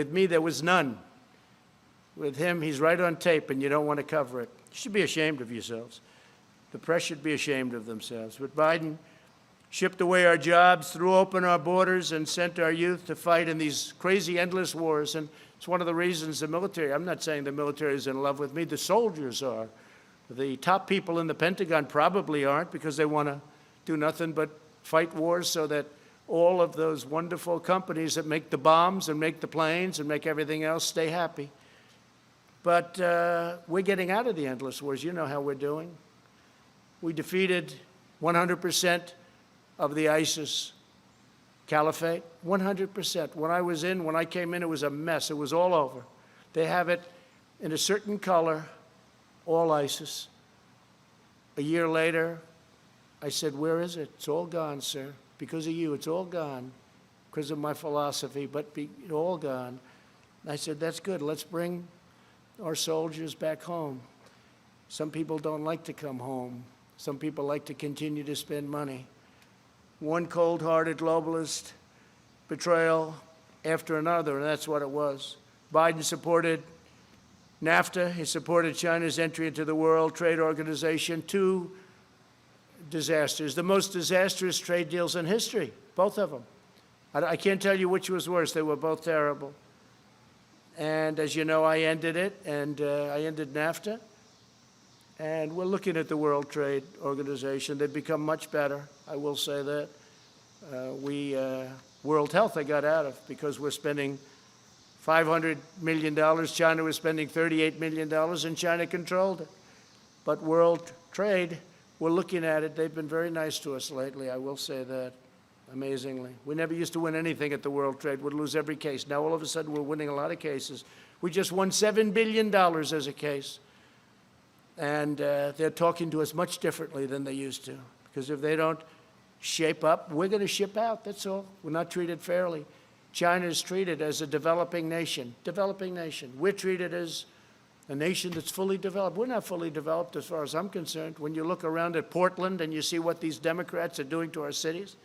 With me, there was none. With him, he's right on tape, and you don't want to cover it. You should be ashamed of yourselves. The press should be ashamed of themselves. But Biden shipped away our jobs, threw open our borders, and sent our youth to fight in these crazy, endless wars. And it's one of the reasons the military, I'm not saying the military is in love with me, the soldiers are. The top people in the Pentagon probably aren't, because they want to do nothing but fight wars so that all of those wonderful companies that make the bombs and make the planes and make everything else stay happy. But we're getting out of the endless wars. You know how we're doing. We defeated 100% of the ISIS caliphate, 100%. When I came in, it was a mess. It was all over. They have it in a certain color, all ISIS. A year later, I said, where is it? It's all gone, sir. Because of you, it's all gone. Because of my philosophy, but it's all gone. I said, that's good. Let's bring our soldiers back home. Some people don't like to come home. Some people like to continue to spend money. One cold-hearted globalist betrayal after another, and that's what it was. Biden supported NAFTA. He supported China's entry into the World Trade Organization. Two disasters, the most disastrous trade deals in history, both of them. I can't tell you which was worse. They were both terrible. And as you know, I ended it, and I ended NAFTA. And we're looking at the World Trade Organization. They've become much better, I will say that. World Health I got out of because we're spending $500 million. China was spending $38 million, and China controlled it. But World Trade, we're looking at it. They've been very nice to us lately, I will say that, amazingly. We never used to win anything at the World Trade. We'd lose every case. Now all of a sudden we're winning a lot of cases. We just won $7 billion as a case. And they're talking to us much differently than they used to. Because if they don't shape up, we're going to ship out, that's all. We're not treated fairly. China is treated as a developing nation. Developing nation. We're treated as a nation that's fully developed. We're not fully developed as far as I'm concerned. When you look around at Portland and you see what these Democrats are doing to our cities,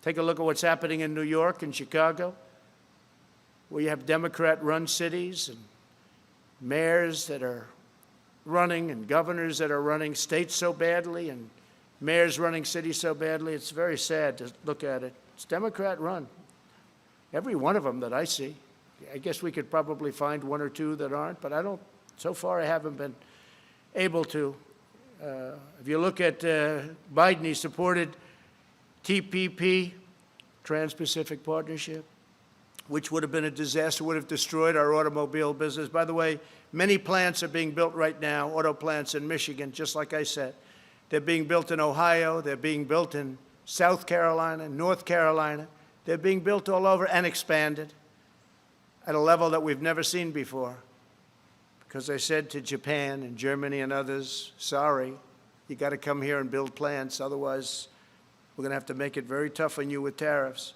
take a look at what's happening in New York and Chicago, where you have Democrat-run cities and mayors that are running and governors that are running states so badly and mayors running cities so badly. It's very sad to look at it. It's Democrat-run. Every one of them that I see. I guess we could probably find one or two that aren't, but so far I haven't been able to. If you look at Biden, he supported TPP, Trans-Pacific Partnership, which would have been a disaster, would have destroyed our automobile business. By the way, many plants are being built right now, auto plants in Michigan, just like I said. They're being built in Ohio. They're being built in South Carolina, North Carolina. They're being built all over and expanded at a level that we've never seen before. Because I said to Japan and Germany and others, sorry, you got to come here and build plants, otherwise we're going to have to make it very tough on you with tariffs.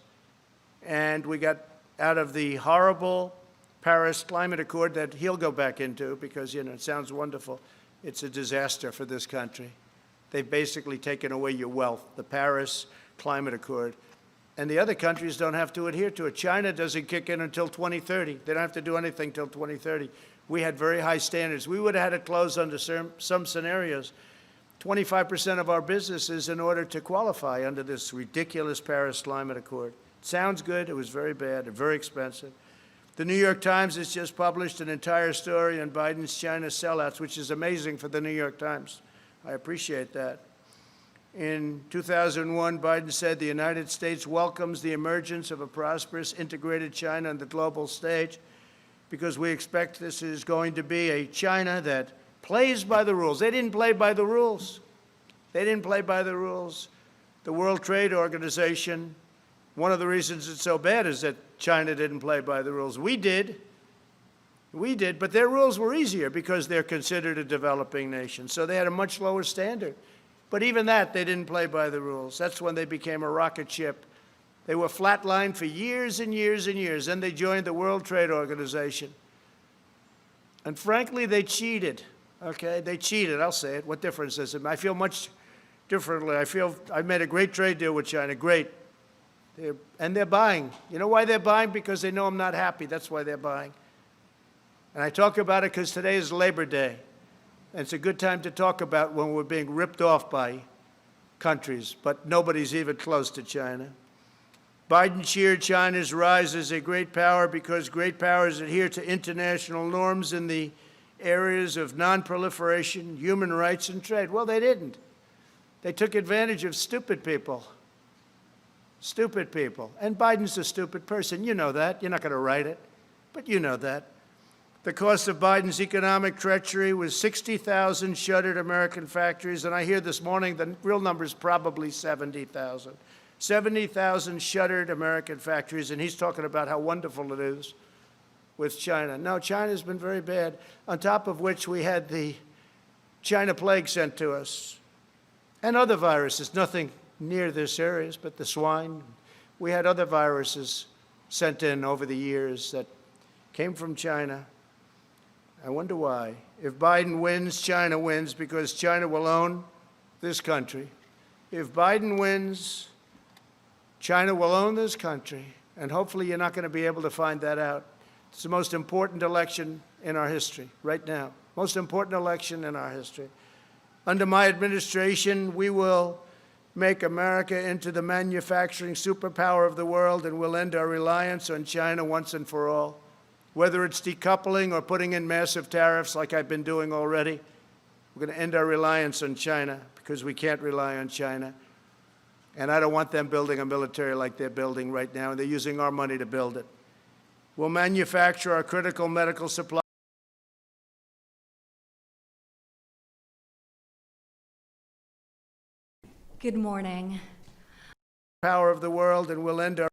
And we got out of the horrible Paris Climate Accord that he'll go back into because, you know, it sounds wonderful. It's a disaster for this country. They've basically taken away your wealth, the Paris Climate Accord. And the other countries don't have to adhere to it. China doesn't kick in until 2030. They don't have to do anything until 2030. We had very high standards. We would have had it closed under some scenarios. 25% of our businesses in order to qualify under this ridiculous Paris Climate Accord. Sounds good. It was very bad and very expensive. The New York Times has just published an entire story on Biden's China sellouts, which is amazing for the New York Times. I appreciate that. In 2001, Biden said the United States welcomes the emergence of a prosperous, integrated China on the global stage because we expect this is going to be a China that plays by the rules. They didn't play by the rules. They didn't play by the rules. The World Trade Organization, one of the reasons it's so bad is that China didn't play by the rules. We did. We did, but their rules were easier because they're considered a developing nation. So they had a much lower standard. But even that, they didn't play by the rules. That's when they became a rocket ship. They were flatlined for years and years and years. Then they joined the World Trade Organization. And frankly, they cheated. Okay, they cheated. I'll say it. What difference does it make? I feel much differently. I feel I made a great trade deal with China. Great. They're buying. You know why they're buying? Because they know I'm not happy. That's why they're buying. And I talk about it because today is Labor Day. And it's a good time to talk about when we're being ripped off by countries, but nobody's even close to China. Biden cheered China's rise as a great power because great powers adhere to international norms in the areas of non-proliferation, human rights, and trade. Well, they didn't. They took advantage of stupid people. Stupid people. And Biden's a stupid person. You know that. You're not going to write it, but you know that. The cost of Biden's economic treachery was 60,000 shuttered American factories, and I hear this morning the real number is probably 70,000. 70,000 shuttered American factories, and he's talking about how wonderful it is with China. No, China's been very bad, on top of which we had the China plague sent to us, and other viruses, nothing near this serious, but the swine. We had other viruses sent in over the years that came from China. I wonder why. If Biden wins, China wins because China will own this country. If Biden wins, China will own this country, and hopefully you're not going to be able to find that out. It's the most important election in our history right now, most important election in our history. Under my administration, we will make America into the manufacturing superpower of the world, and we'll end our reliance on China once and for all. Whether it's decoupling or putting in massive tariffs like I've been doing already, we're going to end our reliance on China because we can't rely on China. And I don't want them building a military like they're building right now, and they're using our money to build it. We'll manufacture our critical medical supplies. Good morning. Power of the world, and we'll end our